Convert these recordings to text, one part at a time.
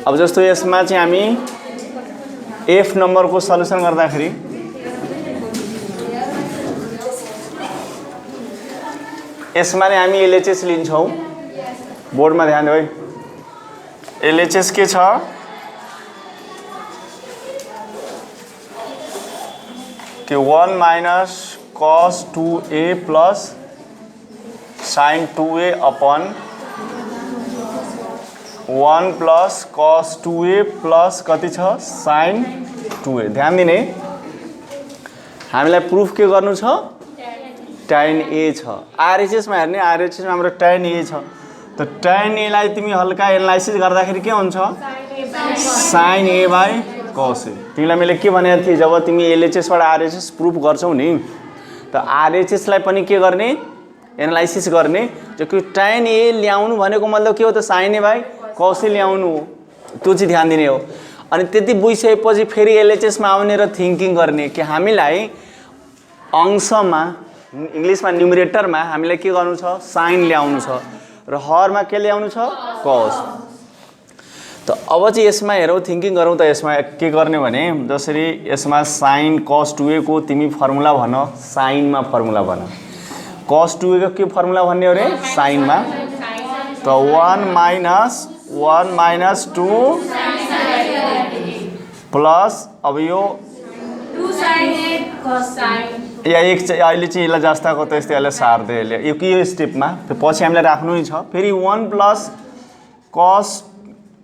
अब जस्तो यसमा चाहिँ हामी एफ नम्बरको सल्युसन गर्दाखेरि यसमा नै हामी एलएचएस लिन्छौँ। बोर्डमा ध्यान दिऊ है। एलएचएस के छ कि 1 minus cos 2a plus sin 2a upon 1 plus cos 2a plus कति छ sin 2a। ध्यान दिने हामीलाई प्रुफ के गर्नु छ tan a छ। आरएचएस मा हेर्ने आरएचएस मा हाम्रो tan a छ। त tan a लाई तिमी हल्का एनालाइसिस गर्दाखेरि के हुन्छ sin a by cos a। तिमीलाई मैले के भनेको थिएँ जब तिमी एलएचएस बाट आरएचएस प्रुफ गर्छौ नि त आरएचएस लाई पनि के गर्ने एनालाइसिस गर्ने। जो कि tan a ल्याउनु भनेको मतलब के हो त sin a by cos a ल्याउनु हो। त्यो चाहिँ ध्यान दिने हो। अनि त्यति बुझिसकेपछि फेरि एलएचएस मा आउने र थिंकिङ गर्ने कि हामीलाई अंशमा इंग्लिशमा न्युमरेटरमा हामीलाई के गर्नु छ साइन ल्याउनु छ र हरमा के ल्याउनु छ cos। त अब चाहिँ यसमा हेरौँ थिंकिङ गरौँ त यसमा के गर्ने भने जसरी यसमा sin cos 2a को तिमी फर्मुला भन sin मा फर्मुला भन। cos 2a को के फर्मुला भन्ने हो रे sin मा। त 1 माइनस 2 प्लस अब यो 2 sin a cos sin या एक अहिले चाहिँ यसलाई जस्ताको त्यस्तै यसलाई सार्दै यसले यो के स्टेपमा पछि हामीलाई राख्नु नै छ। फेरि 1 प्लस cos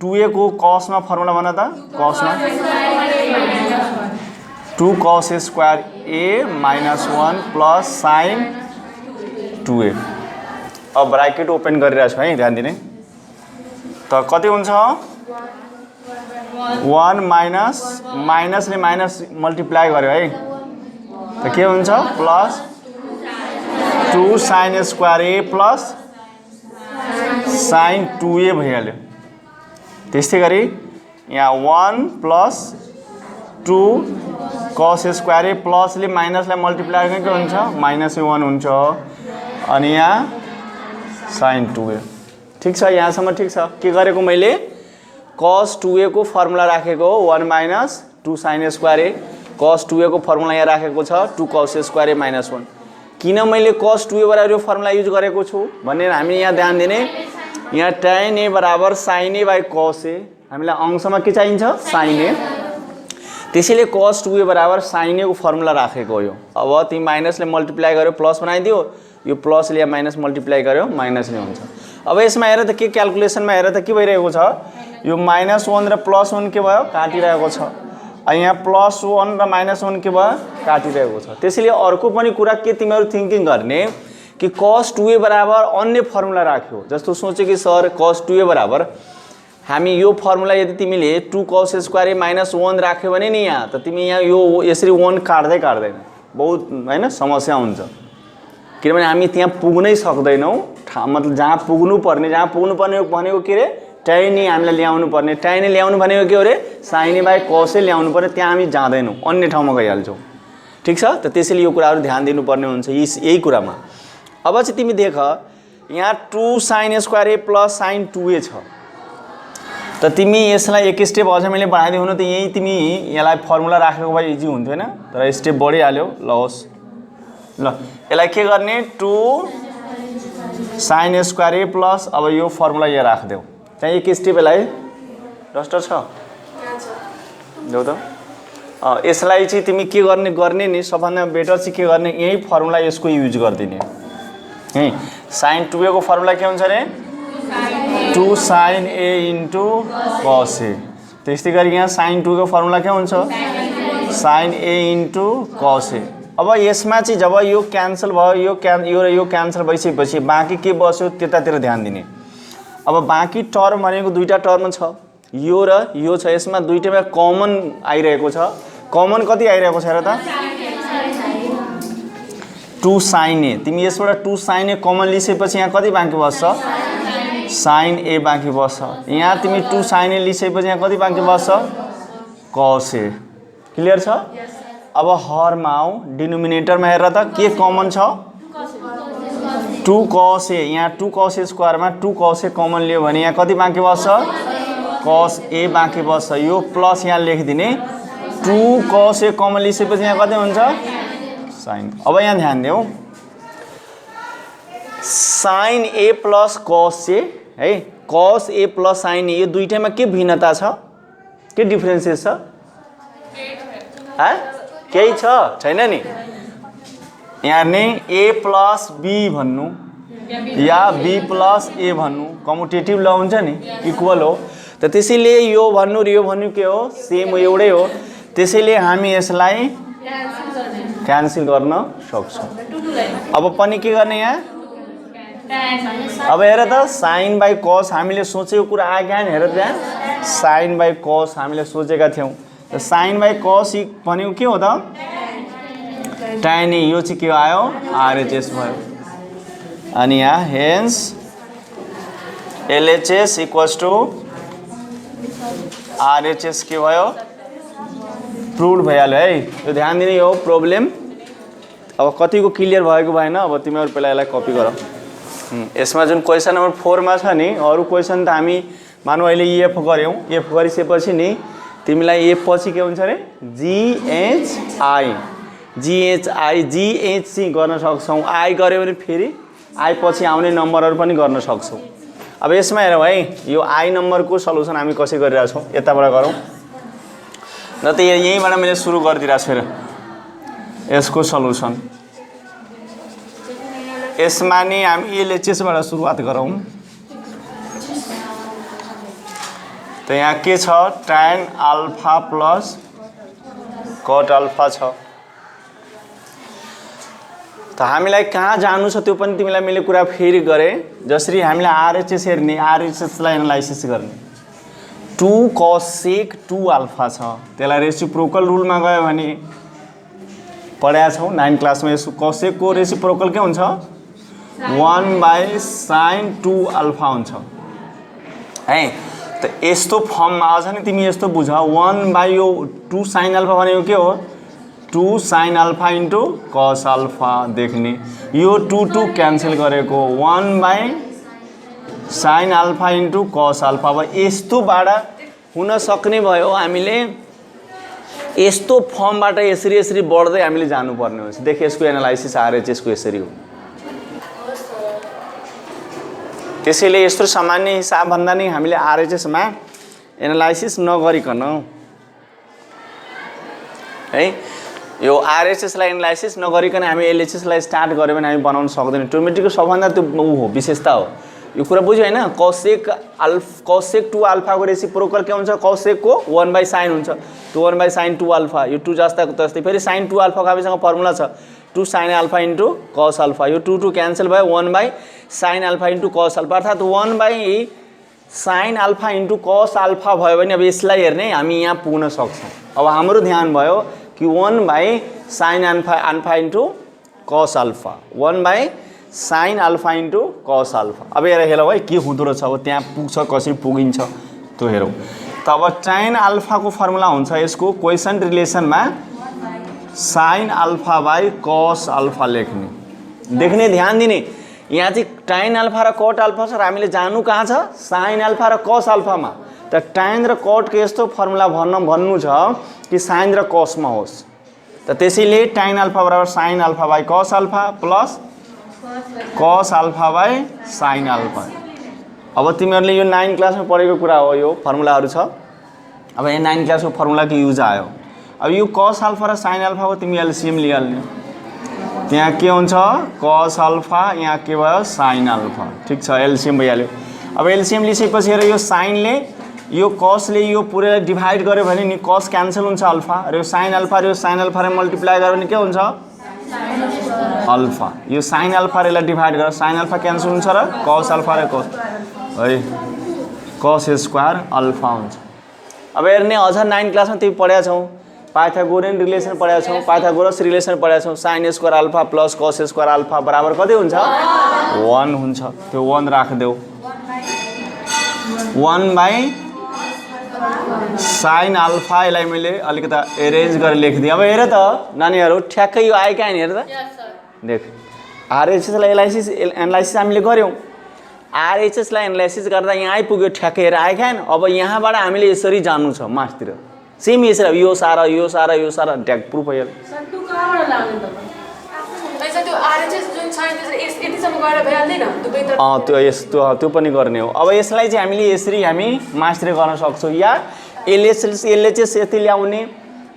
2a को cos मा फर्मुला भन त cos मा 2 cos a square a minus 1 plus sin 2a। अब ब्रैकेट ओपन गरिरहेको छु है ध्यान दिने। त कति हुन्छ 1 माइनसले माइनस मल्टिप्लाई गर्यो है त के हुन्छ plus 2 sin a square a plus sin 2a भइहाल्यो। त्यस्तै गरी यहाँ 1 plus 2 cos a square a प्लसले माइनसलाई मल्टिप्लाई गरेको के हुन्छ माइनस 1 हुन्छ। अनि यहाँ sin 2a। ठीक छ यहाँसम्म ठीक छ। के गरेको मैले cos 2a को फर्मुला राखेको 1 minus 2 sin a square a cos 2a को फर्मुला यहाँ राखेको छ 2 cos a square a minus 1। किन मैले cos 2a बराबर यो फर्मुला युज गरेको छु भन्ने हामी यहाँ ध्यान दिने। यहाँ tan a बराबर sin a by cos a हामीलाई अंशमा के चाहिन्छ sin a। त्यसैले cos 2a बराबर sin a को फर्मुला राखेको हो यो। अब तिमी माइनसले मल्टिप्लाई गर्यो प्लस बनाइदियो यो प्लसले या माइनस मल्टिप्लाई गर्यो माइनसले हुन्छ। अब यसमा हेर त के क्याल्कुलेसनमा हेर त के भइरहेको छ यो माइनस 1 र प्लस 1 के भयो काटिरहेको छ। यहाँ प्लस 1 र माइनस 1 के भयो काटिरहेको छ। त्यसैले अर्को पनि कुरा के तिमीहरू थिंकिङ गर्ने कि cos 2a बराबर अन्य फर्मुला राख्यो। जस्तो सोचे कि सर cos 2a बराबर हामी यो फर्मुला यदि तिमीले 2 cos a square a minus 1 राख्यो भने नि यहाँ त तिमी यहाँ यो यसरी 1 काट्दै बहुत हैन समस्या हुन्छ। किनभने हामी त्यहाँ पुग्नै सक्दैनौँ मतलब जहाँ पुग्नु पर्ने भनेको के रे tan a हामीलाई ल्याउनु पर्ने tan a ल्याउनु भनेको के हो रे sin a by cos a ल्याउनु पर्ने त्यहाँ हामी जाँदैनौँ अन्य ठाउँमा गइहाल्छौँ। ठीक छ त त्यसैले यो कुराहरू ध्यान दिनुपर्ने हुन्छ यही कुरामा। अब चाहिँ तिमी देख यहाँ 2 sin a square a plus sin 2a छ। त तिमी यसलाई एक स्टेप अझ मैले बढाइदियो हुन त यही तिमी यसलाई फर्मुला राखेको भए इजी हुन्थ्यो हैन तर स्टेप बढिहाल्यो। ल होस् ल यसलाई के गर्ने 2 sin a square a plus अब यो फर्मुला यहाँ राख्देऊ त्यहाँ एक स्टेप यसलाई डस्टर छ देऊ त। यसलाई चाहिँ तिमी के गर्ने नि सबभन्दा बेटर चाहिँ के गर्ने यही फर्मुला यसको युज गरिदिने है। sin 2a को फर्मुला के हुन्छ रे 2 sin a into cos a। त्यस्तै गरी यहाँ sin 2 को फर्मुला के हुन्छ sin a into cos a। अब यसमा चाहिँ जब यो क्यान्सल भयो यो क्यान्सल भइसकेपछि बाँकी के बस्यो त्यतातिर ध्यान दिने। अब बाँकी टर्म भनेको दुईटा टर्म छ यो र यो छ। यसमा दुईटैमा कमन आइरहेको छ। कमन कति आइरहेको छ हेर त 2 sin a। तिमी यसबाट 2 sin a कमन लिइसकेपछि यहाँ कति बाँकी बस्छ sin a बाँकी बस्छ। यहाँ तिमी 2 sin a लिइसकेपछि यहाँ कति बाँकी बस्छ cos a। क्लियर छ। अब हरमा आऊ डिनोमिनेटरमा हेर त के कमन छ 2 cos a। यहाँ 2 cos a स्क्वायरमा 2 cos a कमन लियो भने यहाँ कति बाँकी बस्छ कस ए बाँकी बस्छ, यो प्लस यहाँ लेखिदिने 2 cos ए कमन लिएपछि यहाँ कति हुन्छ साइन। अब यहाँ ध्यान देऊ, साइन ए प्लस कस ए है, कस ए प्लस साइन ए, यो दुईटैमा के भिन्नता छ, के डिफरेन्सेस छ? केही छैन नि। यहाँ नै ए प्लस बी भन्नु या बी प्लस ए भन्नु, कम्युटेटिभ ल हुन्छ नि, इक्वल हो। त त्यसैले यो भन्नु र यो भन्नु के हो, सेम एउटै हो। त्यसैले हामी यसलाई क्यान्सल गर्न सक्छौँ। अब पनि के गर्ने यहाँ, अब हेर त साइन बाई कस हामीले सोचेको कुरा आयो क्या, हेर त्यहाँ साइन बाई कस हामीले सोचेका थियौँ। त साइन बाई कस भनेको के हो त, tan ए, यो चाहिँ के आयो RHS भयो। अनि यहाँ hence LHS equals to RHS के भयो, प्रुभ भइहाल्यो है। यो ध्यान दिने हो प्रब्लम। अब कतिको क्लियर भएको भएन, अब तिमीहरू पहिला यसलाई कपी गर। यसमा जुन क्वेसन नम्बर 4 मा छ नि, अरू क्वेसन त हामी मानौ अहिले एफ गऱ्यौँ, एफ गरिसकेपछि नि तिमीलाई एफ पछि के हुन्छ अरे GHI गर्न सक्छौँ। आई गऱ्यो भने फेरि आई पछि आउने नम्बरहरू पनि गर्न सक्छौँ। अब यसमा हेरौँ है, यो आई नम्बरको सल्युसन हामी कसरी गरिरहेछौँ, यताबाट गरौँ न त यहीँबाट मैले सुरु गरिदिरहेको छु। हेर यसको सल्युसन, यसमा नि हामी LHSबाट सुरुवात गरौँ। त यहाँ के छ, tan alpha plus cot alpha छ। त हामीलाई कहाँ जानु छ त्यो पनि तिमीलाई मैले कुरा फेरि गरेँ। जसरी हामीलाई RHS हेर्ने, RHSलाई एनालाइसिस गर्ने, 2 cos sec 2 अल्फा छ, त्यसलाई रेसिप्रोकल रुलमा गयो भने पढाएका छौँ 9 क्लासमा। यसको cos sec को रेसिप्रोकल के हुन्छ, 1/sin 2 अल्फा हुन्छ है। त यस्तो फर्ममा आउँछ नि, तिमी यस्तो बुझ, 1/2 sin अल्फा भनेको के हो, 2 sin alpha into cos alpha देख्ने, यो 2 क्यान्सल गरेको 1/sin alpha into cos alpha. अब यस्तोबाट हुन सक्ने भयो, हामीले यस्तो फर्मबाट यसरी यसरी बढ्दै हामीले जानुपर्ने हुन्छ। देख यसको एनालाइसिस RHS को यसरी हो। त्यसैले यस्तो सामान्य हिसाब भन्दा नि हामीले RHS मा एनालाइसिस नगरिकन है, यो RHS लाई एनालाइसिस नगरिकन हामी LHS लाई स्टार्ट गर्यो भने हामी बनाउन सक्दैनौँ। ट्रिमेट्रीको सबभन्दा त्यो हो विशेषता हो। यो कुरा बुझ्यो हैन, cos sec 2 अल्फा को रेसिप्रोकल के हुन्छ, cos sec को 1/sin हुन्छ, तो 1/sin 2 अल्फा, यो 2 जस्ताको तस्तै। फेरि sin 2 अल्फा को हामीसँग फर्मुला छ 2 sin alpha into cos alpha, यो 2 क्यान्सल भयो, 1/sin alpha into cos alpha, अर्थात् 1/sin alpha into cos alpha भयो भने अब यसलाई हेर्ने हामी यहाँ पुग्न सक्छौँ। अब हाम्रो ध्यान भयो कि 1/sin alpha into cos alpha, 1/sin alpha into cos alpha. अब हेरौँ है के हुँदो रहेछ, अब त्यहाँ पुग्छ कसरी पुगिन्छ त्यो हेरौँ। तब tan अल्फा को फर्मुला हुन्छ यसको क्वेसन रिलेसनमा sin alpha by cos alpha लेख्ने, देख्ने ध्यान दिने। यहाँ चाहिँ tan अल्फा र cot अल्फा छ र हामीले जानु कहाँ छ, sin अल्फा र cos अल्फामा। त tan र cot को यस्तो फर्मुला भन्नु छ कि sin र cos मा होस्। त त्यसैले tan अल्फा बराबर sin alpha by cos alpha plus cos alpha by sin alpha. अब तिमीहरूले यो 9 क्लासमा पढेको कुरा हो, यो फर्मुलाहरू छ। अब यहाँ 9 क्लासको फर्मुलाको युज आयो। अब यो cos अल्फा र sin अल्फा को तिमी एलसीएम लिइहाल्ने, त्यहाँ के हुन्छ cos अल्फा, यहाँ के भयो sin अल्फा, ठीक छ, एलसीएम भइहाल्यो। अब एलसीएम लिइसकेपछि हेर यो साइनले यो cosले यो पुरै डिभाइड गर्यो भने नि cos क्यान्सल हुन्छ अल्फा, र यो sin अल्फा र यो sin अल्फा रे मल्टिप्लाई गर्यो भने के हुन्छ अल्फा। यो sin अल्फा रे डिभाइड गरेर sin अल्फा क्यान्सल हुन्छ र cos अल्फा र cos है cos स्क्वायर अल्फा हुन्छ। अब हेर्ने अझ 9 क्लासमा तिमी पढेका छौ, पाइथागोरियन रिलेसन पढेका छौ, पाइथागोरस रिलेसन पढेका छौ। sin square alpha plus cos square alpha बराबर कति हुन्छ 1 हुन्छ। त्यो 1 राखिदेऊ, 1/sin अल्फा। यसलाई मैले अलिकति एरेन्ज गरेर लेखिदिएँ। अब हेर त नानीहरू ठ्याक्कै यो आयो क्या हेर त, देख RHS लाई एनालाइसिस हामीले गर्यौँ। आरएचएसलाई एनालाइसिस गर्दा यहाँ आइपुग्यो ठ्याक्कै हेरेर आएका हैन। अब यहाँबाट हामीले यसरी जान्नु छ मासतिर सेम यसरी यो सारा ट्याग प्रुफ भयो। सर 2 कहाँबाट लाग्यो त ऐसा त्यो आरएचएस जुन छ यतिसम्म गएर भइहाल्दैन दुवै त त्यो पनि गर्ने हो। अब यसलाई चाहिँ हामीले यसरी हामी मासतिर गर्न सक्छौँ या एलएचएस यति ल्याउने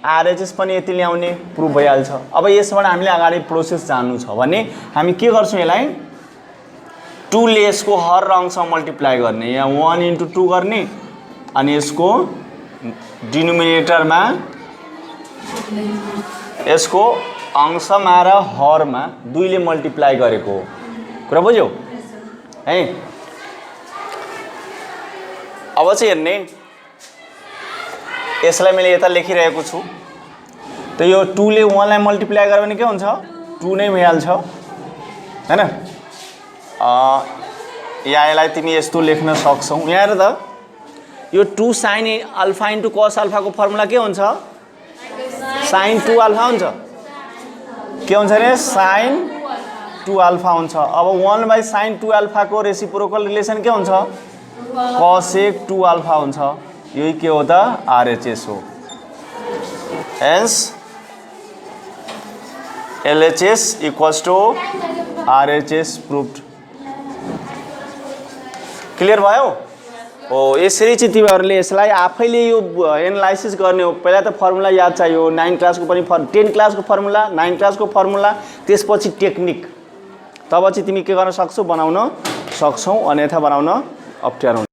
आरएचएस पनि यति ल्याउने प्रुफ भइहाल्छ। अब यसबाट हामीले अगाडि प्रोसेस जान्नु छ भने हामी के गर्छौँ यसलाई 2 ले यसको हर अंशमा मल्टिप्लाई गर्ने या 1 × 2 गर्ने अनि यसको डिनोमिनेटरमा यसको अंशमा र हरमा 2 ले मल्टिप्लाई गरेको हो। कुरा बुझ्यौ है। अब चाहिँ हेर्ने यसलाई मैले यता लेखिरहेको छु त यो 2 ले 1 लाई मल्टिप्लाई गर्यो भने के हुन्छ 2 नै भइहाल्छ हैन। या यसलाई तिमी यस्तो लेख्न सक्छौ। यहाँ हेर त यो 2 sin अल्फा * cos अल्फा को फर्मुला के हुन्छ sin 2 अल्फा हुन्छ। के हुन्छ रे sin 2 अल्फा हुन्छ। अब 1/sin 2 अल्फा को रेसिप्रोकल रिलेसन के हुन्छ cosec 2 अल्फा हुन्छ। यही के हो त आरएचएस हो। Hence LHS = RHS proved. Clear भयो हो। यसरी चाहिँ तिमीहरूले यसलाई आफैले यो एनालाइसिस गर्ने हो। पहिला त फर्मुला याद चाहियो 9 क्लासको पनि 10 क्लासको फर्मुला 9 क्लासको फर्मुला त्यसपछि टेक्निक तब चाहिँ तिमी के गर्न सक्छौ बनाउन सक्छौ अन्यथा बनाउन अप्ठ्यारो।